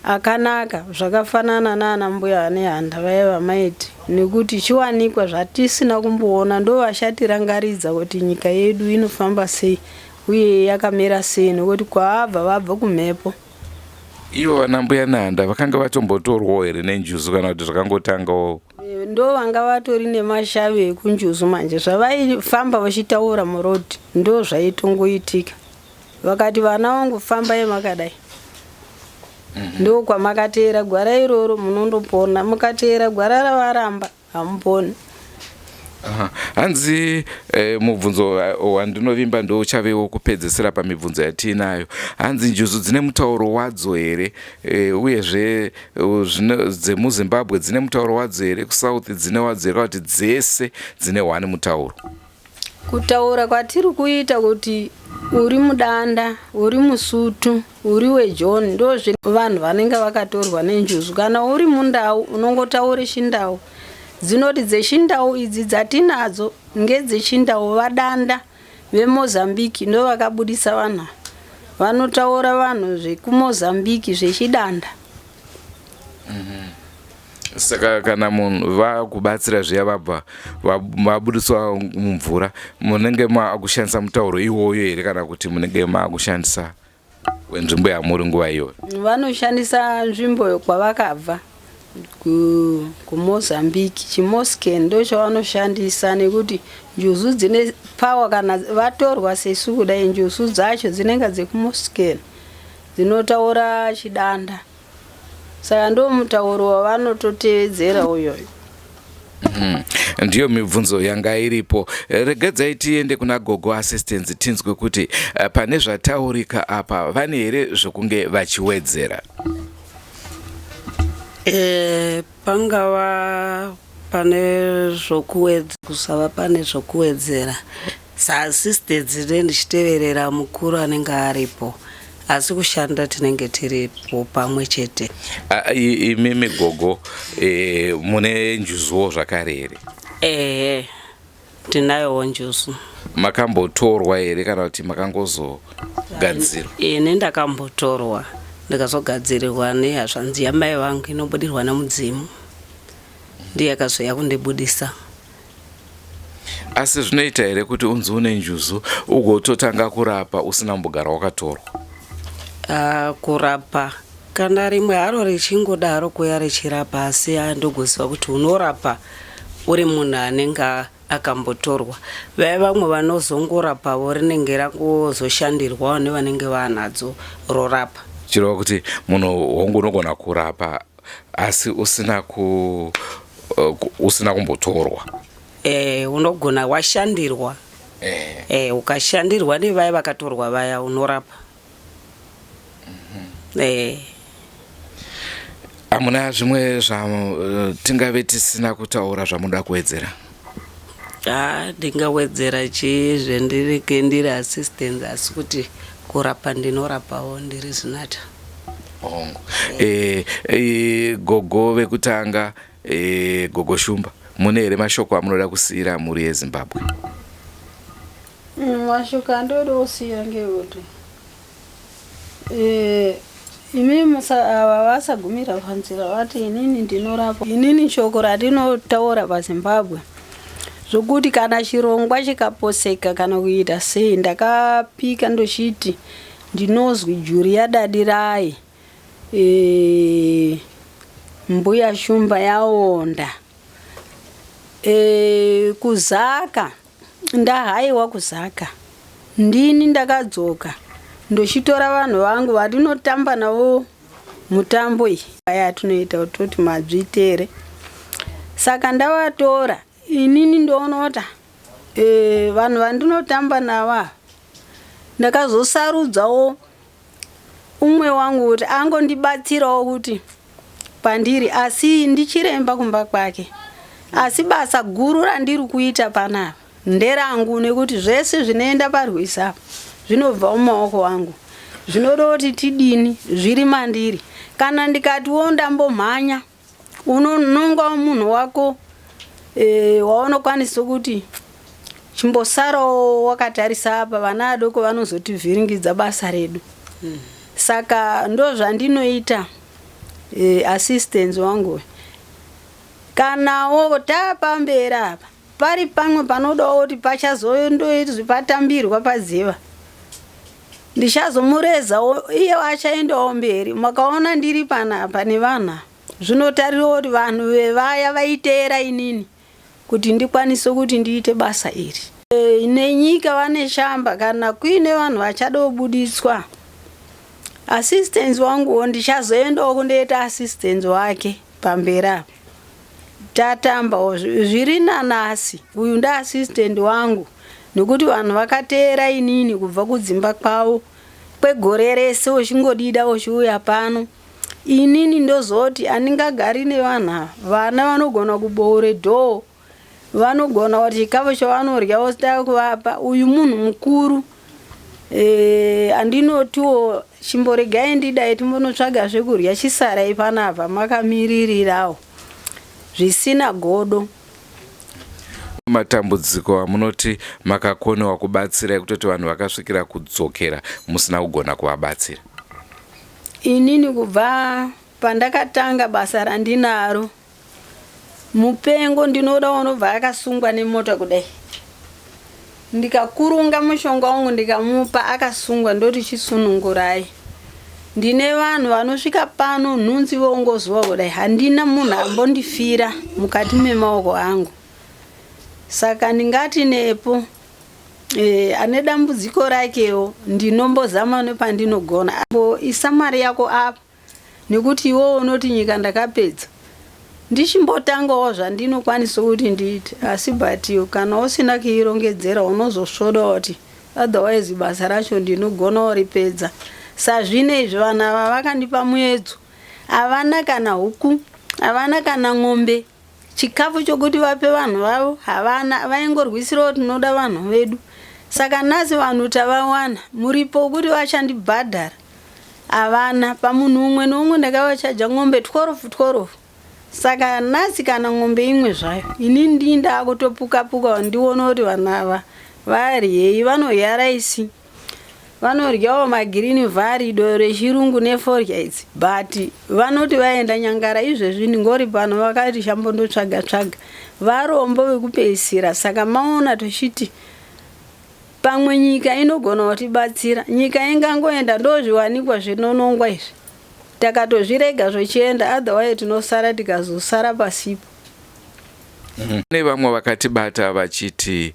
akanaka zvakafanana nana mbuya nehanda vaiva maiti, nekuti chiwanikwa zvatisina kumboona ndo vashatirangaridza kuti nyika yedu inofamba sei uye yakamira sei, nekuti kwaabva vabva kumhepo. Ivo vana mbuya nehanda vakanga vatombotorwawo here neNjuzu kana kuti zvakangotangawo? Ndo vanga vatori nemashave ekunjuzu manje, zvavaifamba vachitaura murodhi ndo zvaitongoitika. Vakati vana vangu fambai makadai. Ndo kwamakatera gwara iroro munondopona, mukatera gwara ravaramba hamuponi. Hanzi mubvunzo wandinovimba ndo uchavewo kupedzesera pamibvunzo yatinayo. Hanzi Njuzu dzine mutauro wadzo here, uyezve dzemuZimbabwe dzine mutauro wadzo here, kuSouth dzine wadzo here, kuti dzese dzine wani mutauro? Kutaura kwatiri kuita kuti uri mudanda, uri musutu, uri weJohn, ndo vanhu vanenge vakatorwa neNjuzu. Kana uri mundau unongotaura chindau. Dzinoti dzechindau idzi dzatinadzo ngedzechindau, vadanda veMozambique ndo vakabudisa vanhu. Vanotaura vanhu zvekuMozambique zvechidanda. Saka kana munhu vakubatsira zviya vabva vabudiswa mumvura, munenge maakushandisa mutauro iwoyo here kana kuti munenge maakushandisa wenzvimbo yamuri nguva iyoyo? Vanoshandisa nzvimbo kwavakabva kuMozambique, chiMoscan ndo chavanoshandisa, nekuti Njuzu dzine power. Kana vatorwa sesu kudai, Njuzu dzacho dzinenge dzekuMoscan dzinotaura chidanda. Saka ndo mutauro wavanototevedzera uyoyo. Ndiyo mibvunzo yanga iripo. Regedzai tiende kuna Gogo Assistance tinzwe kuti pane zvataurika apa vane here zvokunge vachiwedzera? Pangava pane kusava pane zvokuwedzera saassistance ndichiteverera mukuru anenge aripo asi kushanda tinenge tiripo pamwe chete. Imimi gogo mune njuzuwo zvakare here? Tinayowo njuzu. Makambotorwa here kana kuti makangozogadzirwa? Ine ndakambotorwa ndikazogadzirirwa nehazvanzi yamai vangu inobudirwa namudzimu, ndiye akazouya kundibudisa. Asi zvinoita here kuti unzi une njuzu ugototanga kurapa usina mbogara wakatorwa? Kurapa kana rimwe haro richingodaro kuya richirapa, asi handogoziva kuti unorapa uri munhu anenge akambotorwa. Vaya vamwe vanozongorapavo rinenge rakuzoshandirwawo nevanenge vanadzo rorapa. Chirova kuti munhu unogona kurapa asi usina kumbotorwa. Unogona washandirwa. Ukashandirwa nevaya vakatorwa vaya unorapa. Hamuna zvimwe tingave tisina kutaura zvamuda kuwedzera? Ndingawedzera chizvendireke ndiri assistance, asi kuti kurapa ndinorapawo ndiri zinata. Gogo vekutanga, Gogo Shumba, mune here mashoko amunoda kusiyira muri yeZimbabwe? Mashoko andoda kusiyira ngekuti imimi ava vasagumira panzira vati inini ndinorapa. Inini shoko ratinotaura paZimbabwe zvokuti kana chirongwa chikaposeka kana kuita sei, ndakapika ndochiti ndinozwi juri yadadirai, mbuya Shumba yaonda. Kuzaka ndahaiwa kuzaka, ndini ndakadzoka ndochitora vanhu vangu vatinotamba navo mutambo iyi yatinoita kuti madzvitere. Saka ndavatora inini ndoonota vanhu vandinotamba nava ndakazosarudzawo umwe wangu kuti angondibatsirawo kuti pandiri, asi ndichiremba kumba kwake. Asi basa guru randiri kuita panapa nderangu, nekuti zvese zvinoenda parwisa zvinobva mumaoko wangu. Zvinoda kuti tidini zviri mandiri. Kana ndikatiwo ndambomhanya, unononga munhu wako waunokwanisa kuti chimbosarawo wakatarisa apa, vana adoko vanozotivhiringidza basa redu. Saka ndo zvandinoita assistance wangu. Kanawo tapamberi apa pari pamwe panodawo kuti pachazondoizvi patambirwa paziva, ndichazomurezawo iye achaendawo mberi. Makaona ndiri panapa nevanhu, zvinotarirwa kuti vanhu vevaya vaiteera inini kuti ndikwanise kuti ndiite basa iri. Nenyika vane shamba kana kuine vanhu vachada kubudiswa, assistance wanguwo ndichazoendawo kundoita assistance wake pamberi apa. Tatambawo zviri nanasi, uyu nda assistant wangu, nekuti vanhu vakateera inini kubva kudzimba kwavo kwegore rese uchingodida uchiuya pano. Inini ndozoti andingagari nevanhu ava. Vana vanogona kuboure dhoo, vanogona kuti chikafu chavanorya wosita kuvapa. Uyu munhu mukuru, andinotiwo chimboregai ndidai timbonotsvaga zvekurya chisarai panapa makamiririrawo zvisina godo. Matambudziko amunoti makakonewa kubatsira kutoti vanhu vakasvikira kudzokera musina kugona kuvabatsira? Inini kubva pandakatanga basa randinaro, mupengo ndinoda unobva akasungwa nemota kudai, ndikakurunga mushonga wangu ndikamupa akasungwa ndoti chisunungurai. Ndine vanhu vanosvika pano nhunzi vongozuva kudai, handina munhu ambondifira mukati memaoko angu. Saka ndingati nepo ane dambudziko rakewo ndinombozama nepandinogona. Isa mari yako apa, nekuti iwewe unoti nyika ndakapedza. Ndichimbotangawo zvandinokwanisa kuti ndiite, asi batiyo kana usina kuirongedzera unozosvoda kuti otherwise basa racho ndinogona kuripedza. Sazvinezvi vanhu ava vakandipa muedzo, havana kana huku, havana kana ng'ombe, chikafu chokuti vape vanhu vavo havana, vaingorwisira kuti tinoda vanhu vedu. Saka nhasi vanhu tavawana, muripo wekuti vachandibhadhara havana. Pamunhu umwe noumwe ndakavachaja ng'ombe 12. Saka nhasi kana ng'ombe imwe zvayo, ini ndii ndaakutopuka-puka ndiona kuti vanhu ava varyei, vanorya raisi, vanoryawo magirini vhari, doro rechirungu neforya idzi, but vanoti vaenda Nyangara izvezvi ndingori pano vakati chambondotsvaga-tsvaga, varombo vekupeisira. Saka maona tochiti pamwe nyika inogona kutibatsira. Nyika ingangoenda ndozviwanikwa zvinonongwa izvi, takatozvirega zvochienda, otherwise tinosara tikazosara pasipo. Ne vamwe vakatibata vachiti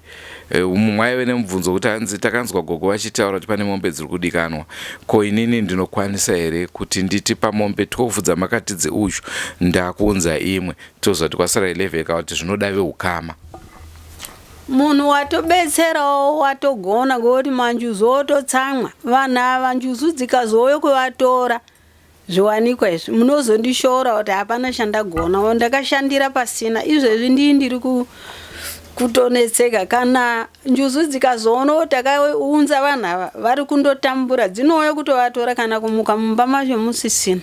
mwaive nemubvunzo kuti hanzi takanzwa gogo vachitaura kuti pane mombe dziri kudikanwa. Ko inini ndinokwanisa here kuti nditi pamombe 12 dzamakatidze uyu ndakuunza imwe tozoti kwasara 11 kuti zvinoda veukama? Munhu watobetserawo watogona kuti manjuzu ototsamwa. Vanhu ava njuzu dzikazouya kuvatora zviwanikwa izvi, munozondishora kuti hapana chandagona, ndakashandira pasina. Izvezvi ndiri kutonetseka. Kana njuzu dzikazoona kuti takaunza vanhu ava vari kundotambura, dzinouya kutovatora kana kumuka mumba macho musisina.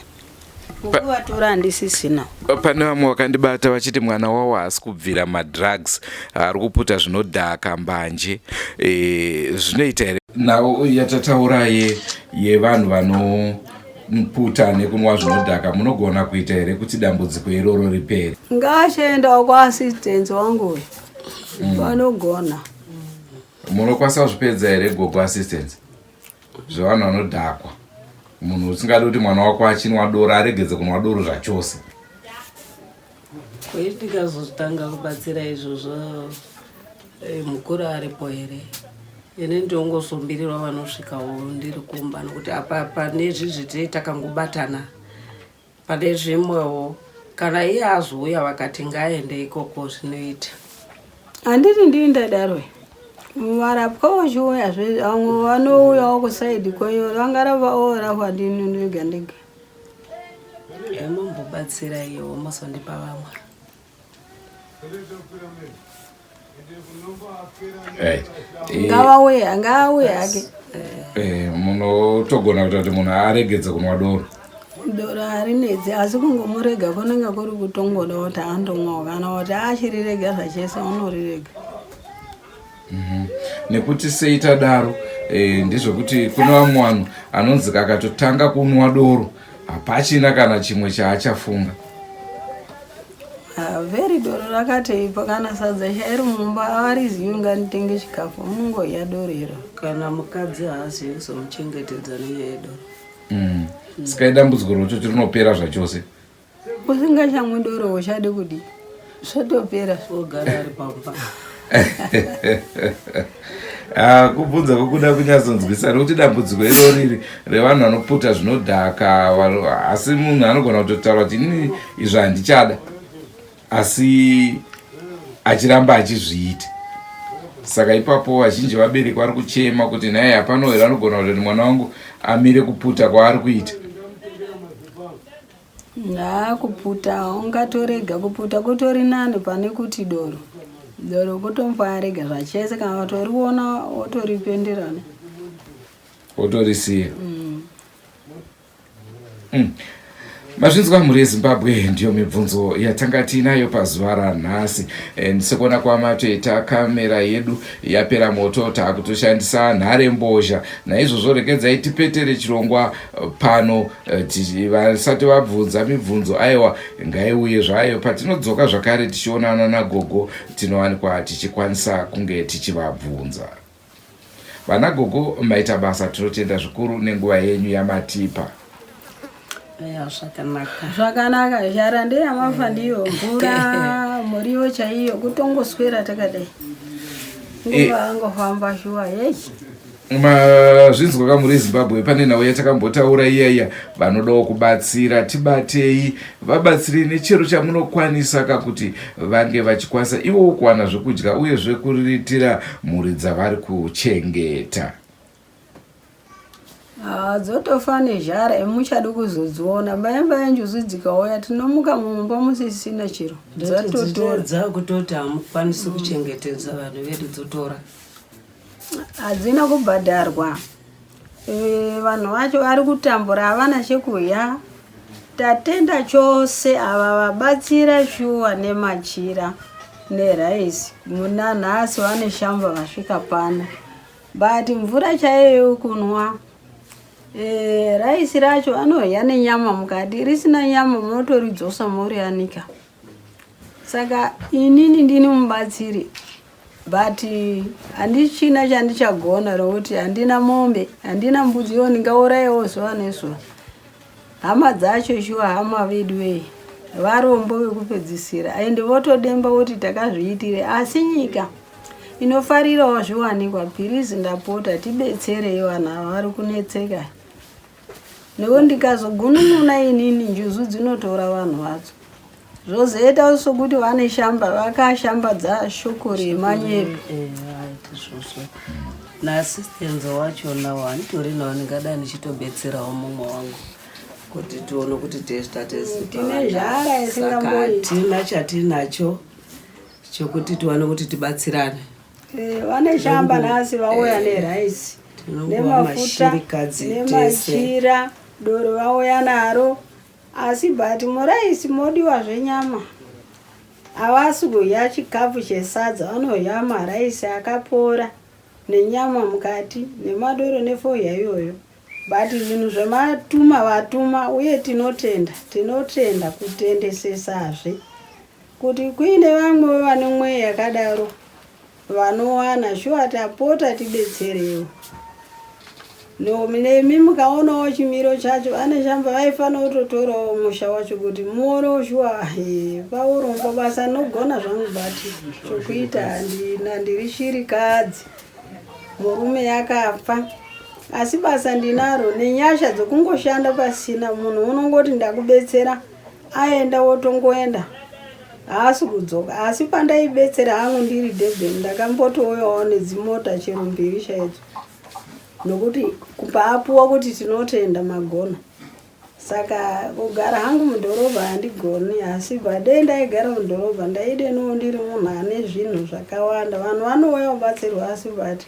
Kuvatora handisisina. Pane vamwe vakandibata vachiti mwana wavo haasi kubvira madrugs, ari kuputa zvinodhaka mbanje. Zvinoita here nawo yatataura yevanhu vanoputa nekunwa zvinodhaka, munogona kuita here kuti dambudziko iroro ripere? Ngachaendawo kuasistence wangu vanogona. Munokwanisa kuzvipedza here gogo assistance zvevanhu vanodhakwa? Munhu usingadi kuti mwana wako achinwa doro aregedze kunwa doro zvachose. Kwai tikazotanga kubatsira izvozvo mukuru aripo here? Ine ndongosumbirirwa vanosvikawo ndiri kumba, nokuti apa pane zvizviti takangobatana pane zvimwewo. Kana iye azouya vakati ngaende ikoko zvinoita. Handiti ndii ndadaro. Varapwa vachiuya vamwe vanouyawo kusaidi kwenyu vangarava orapwa ndini ndega ndega. Mombobatsira iyewo mosondipa vamwe. Ngavauye hake. Munotogona kuita kuti munhu aregedze kunwa doro? Doro harinetsi, asi kungomurega kunenge kuri kutongoda kuti andomwawo, kana kuti achirirega zvachese unorirega. Nekuti seita daro ndizvokuti kuna vamwe vanhu anonzi kakatotanga kunwa doro hapachina kana chimwe chaachafunga. Vheri doro rakateipa, kana sadza chairi mumba avarizivi nganitenge chikafu, munongodya doro iro. Kana mukadzi haasi kuzomuchengetedza nenyaya yedoro. Saka dambudziko rototi rinopera zvachose. Usingachamwi doro uchade kudi zvotopera, ogara ari pamba. Kubvunza kokuda kunyazonzwisana kuti dambudziko iro riri revanhu vanoputa zvinodhaka, asi munhu anogona kutotaura kuti inini izvi handichada, asi achiramba achizviita. Saka ipapo vazhinji vabereki vari kuchema kuti naye hapano here anogona kuti mwana wangu amire kuputa kwaari kuita. Kuputa ungatorega kuputa kutori nani pane kuti doro kutomboarega zvachese, kana watoriona wotoripenderana wotorisiya. Mazvinzwa mhuri yeZimbabwe, ndiyo mibvunzo yatanga tinayo pazuva ranhasi. Sekuona kwamatoita kamera yedu yapera moto, takutoshandisa nhare mbozha. Naizvozvo regedzai tipetere chirongwa pano vasati vabvunza mibvunzo aiwa ngaiuye zvayo. Patinodzoka zvakare tichionana nagogo tinowanikwa tichikwanisa kunge tichivabvunza. Vana gogo, maita basa, tinotenda zvikuru nenguva yenyu yamatipa. Zvakanaka, zhara ndeyamafa ndiyo, mvura muriwo chaiyo, kutongoswera takadai. Nguva angofamba shuwa yechi. Mazvinzwa kamuri Zimbabwe, pane nhau yatakambotaura iya vanodawo kubatsira, tibatei, vabatsiri nechero chamunokwanisa kakuti vange vachikwanisa ivo kuwana zvekudya uye zvekuriritira mhuri dzavari kuchengeta. Dzotofa nezhara emuchade kuzodziona mbaya njuzu dzikauya tinomuka mumba musisina chiro dzatotoredza kutoti hamukwanisi kuchengetedza vanhu vedu dzotora hadzina kubhadharwa. Vanhu vacho vari kutambura havana chekudya. Tatenda chose ava vabatsira shuwa nemachira neraisi muna nhasi vane shamba vasvika pano but mvura chaiyo yokunwa. Raisi racho anorya nenyama mukati, risina nyama munotoridzosa morianika. Saka inini ndini mubatsiri but handichina chandichagona rokuti handina mombe handina mbudzi yo ndingaurayiwo zuva nezuva. Hama dzacho shuwa hama vedu wei varombo vekupedzisira ende votodemba kuti takazviitire asi nyika inofarirawo zviwanikwa. Pirizi ndapota tibetserewo vanhu ava vari kunetseka. Nekuti ndikazogunun'una inini njuzu dzinotora vanhu vadzo zvozoita sokuti vane shamba vakashambadza shoko remanyeru. naasistenzi wachona wanitori nawo ndingada ndichitobetserawo mumwe wangu kuti tione kuti tine zhara isingamboiti. tina chatinacho chokuti tiwane kuti tibatsirane. Vane shamba nhasi vauya neraisi nemafuta nemachira doro vauya naro asi but muraisi modiwa zvenyama. Havasi kudya chikafu chesadza vanodya maraisi akapora nenyama mukati nemadoro nefoya iyoyo. But zvinhu zvematuma vatuma uye tinotenda kutendesesazve kuti kuine vamwe vane mweya yakadaro vanowana shuwa tapota tibetserewo. Nemi mukaonawo chimiro chacho ane shamba vaifanira kutotorawo musha wacho kuti muonewo shuwa paurombo basa nogona zvangu bati chokuita ndiri shirikadzi murume yakafa asi basa ndinaro nenyasha dzokungoshanda pasina. Munhu unongoti ndakubetsera aenda wotongoenda haasi kudzoka. Asi pandaibetsera hangu ndiri Durban ndakambotouyawo nedzimota chero mbiri chaidzo nokuti kupaapuwa kuti tinotenda magona. Saka kugara hangu mudhorobha handigoni asi badei ndaigara mudhorobha ndaidenowo ndiri munhu ane zvinhu zvakawanda. Vanhu vanouya kubatsirwa asi bati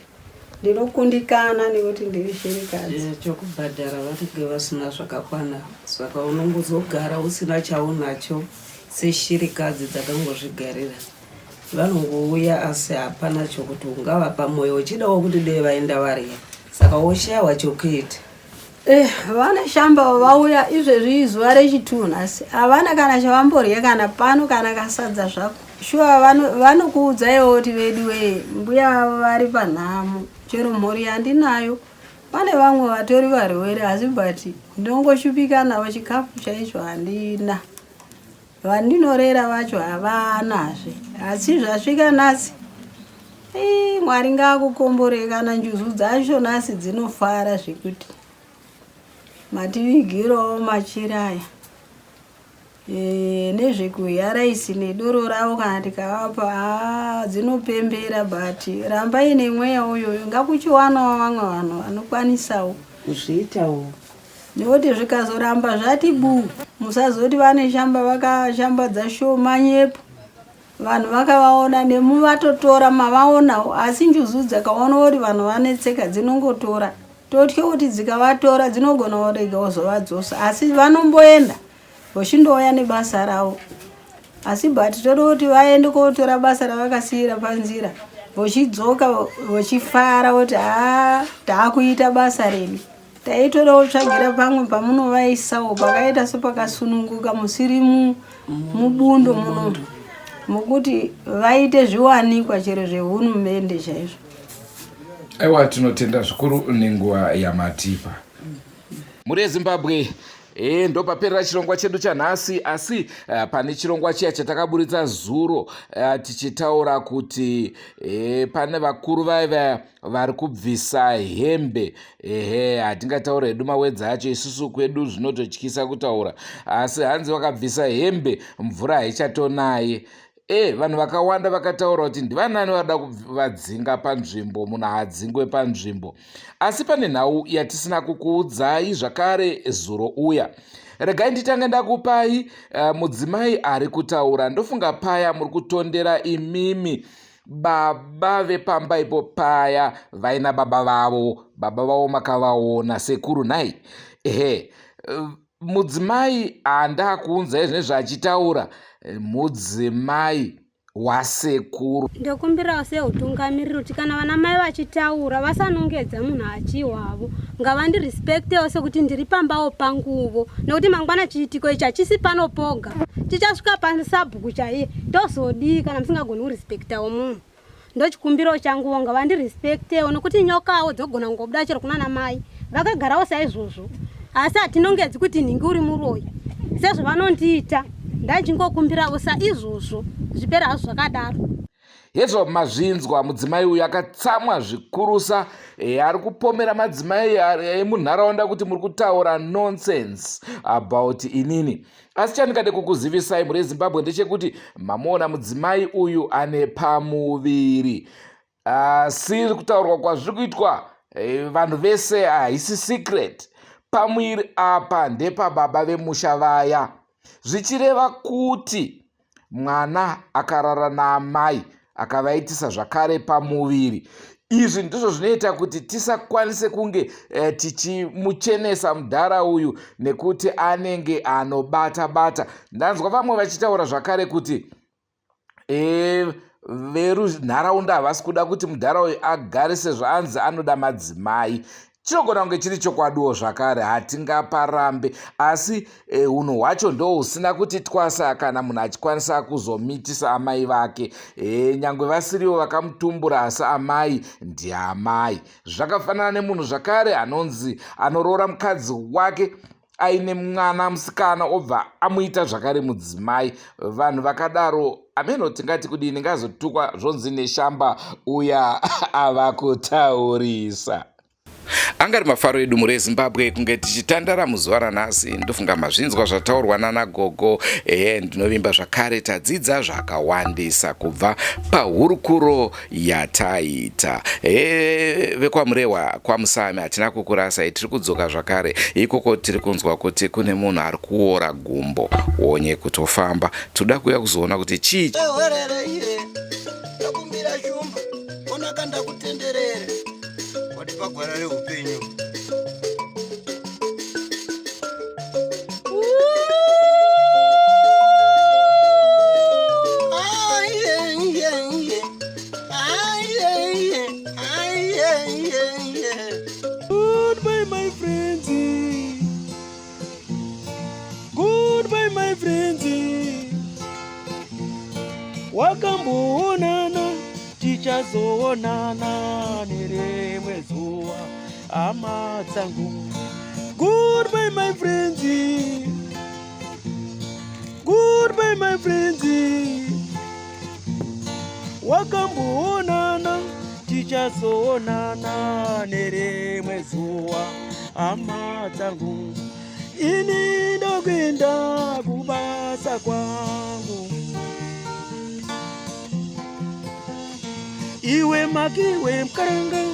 ndinokundikana nekuti ndiri shirikadzi. Chokubhadhara vanenge vasina zvakakwana saka unongozogara usina chaunacho seshirikadzi dzakangozvigarira. Vanongouya asi hapana chokuti ungavapa mwoyo uchidawo kuti dei vaenda varya saka woshayiwa chokuita. Vane shamba vauya izvezvi zuva rechitunhu nhasi havana kana chavamborya kana pano kana kasadza zvako. Shuwa vanokuudzaiwo kuti vedu wee mbuya vavo vari panhamo chero mhuri handinayo. Pane vamwe vatori varwere asi but ndinongoshupika navo chikafu chaicho handina. Vandinorera vacho havanazve asi zvasvika nhasi Mwari ngaakukombore kana njuzu dzacho nhasi dzinofara zvekuti mativigirawo machiraya nezvekudya raisi nedoro ravo kana tikavapa dzinopembera but rambai nemweya uyoyo ngakuchiwanawo vamwe vanhu vanokwanisawo kuzviitawo nekuti zvikazoramba zvati buu musazoti vane shamba vakashambadza shoma nyepo vanhu vakavaona nemuvatotora mavaonawo asi njuzu dzakaona kuti vanhu vanetseka dzinongotora. Totye kuti dzikavatora dzinogona kurega kuzovadzosa asi vanomboenda vochindouya nebasa ravo asi but tode kuti vaende kotora basa ravakasiyira panzira vochidzoka vochifara kuti taakuita basa redu. Taitodawo kutsvagira pamwe pamunovaisawo pakaita sepakasununguka musiri mubundo muno mukuti vaite zviwanikwa chero zvehurumende chaizvo. Aiwa tinotenda zvikuru nenguva yamatipa. Muri Zimbabwe ndopaperera chirongwa chedu chanhasi asi pane chirongwa chiya chatakaburitsa zuro tichitaura kuti pane vakuru vaya vari kubvisa hembe. Hatingataura hedu mawedzi acho isusu kwedu zvinototyisa kutaura asi hanzi vakabvisa hembe mvura haichatonaye. vanhu vakawanda vakataura kuti ndivanani vada kuvadzinga panzvimbo, munhu hadzingwe panzvimbo. Asi pane nhau yatisina kukuudzai zvakare zuro uya. Regai nditange ndakupai mudzimai ari kutaura. Ndofunga paya muri kutondera imimi baba vepamba ipo paya vaina baba vavo makavaona sekuru nai. Mudzimai andakuunzai zvezvachitaura mudzimai wasekuru. Ndokumbirawo seutungamiriri kuti kana vana mai vachitaura vasanongedza munhu achiwavo, ngavandirespectewo sekuti ndiri pambawo panguvo, nekuti mangwana chiitiko ichi hachisi pano poga, tichasvika pasabhuku chaiye ndozodii kana musingagoni kurespectawo munhu. Ndochikumbiro changuwo ngavandirespectewo, nokuti nyokawo dzogona kungobuda chero kuna mai vakagarawo saizvozvo, asi hatinongedzi kuti nhingi uri muroyi sezvo vanondiita. Ndachingokumbirawo saizvozvo zvipera hazvo zvakadaro. Hezvo mazvinzwa mudzimai uyu akatsamwa zvikurusa. Ari kupomera madzimai emunharaunda kuti muri kutaura nonsense about inini. Asi chandingade kukuzivisai muri Zimbabwe ndechekuti mamuona mudzimai uyu ane pamuviri. Asi kutaurwa kwazviri kuitwa vanhu vese haisi secret. Pamuviri apa ndepababa vemusha vaya, zvichireva kuti mwana akarara naamai akavaitisa zvakare pamuviri. Izvi ndizvo zvinoita kuti tisakwanise kunge tichimuchenesa mudhara uyu nekuti anenge anobata-bata. Ndanzwa vamwe vachitaura zvakare kuti verunharaunda havasi kuda kuti mudhara uyu agare sezvo anzi anoda madzimai. Chinogona kunge chiri chokwadiwo zvakare, hatingaparambe, asi unhu hwacho ndo husina kuti twasa kana munhu achikwanisa kuzomitisa amai vake. Nyangwe vasiriwo vakamutumbura, asi amai ndiamai. Zvakafanana nemunhu zvakare anonzi anoroora mukadzi wake aine mwana musikana obva amuita zvakare mudzimai. Vanhu vakadaro ameno tingati kudini, ngazotukwa zvonzi neshamba uya ava kutaurisa. Angari mafaro edu muri Zimbabwe kunge tichitandara muzuva ranhasi. Ndofunga mazvinzwa zvataurwa nana gogo. Ndinovimba zvakare tadzidza zvakawandisa kubva pahurukuro yataita. Vekwamurehwa kwamusame hatina kukurasai, tiri kudzoka zvakare. Ikoko tiri kunzwa kuti kune munhu ari kuora gumbo onye kutofamba. Toda kuya kuzoona kuti chii. Pagwara reupenyu goodbye my friends, goodbye my friends, wakamboonana tichazoonana nerimwe zuva hama dzangu. Goodbye my friends, goodbye my friends, wakamboonana tichazoonana nerimwe zuva hama dzangu. Ini ndokwenda kubasa kwangu, iwe makiwe mkaranga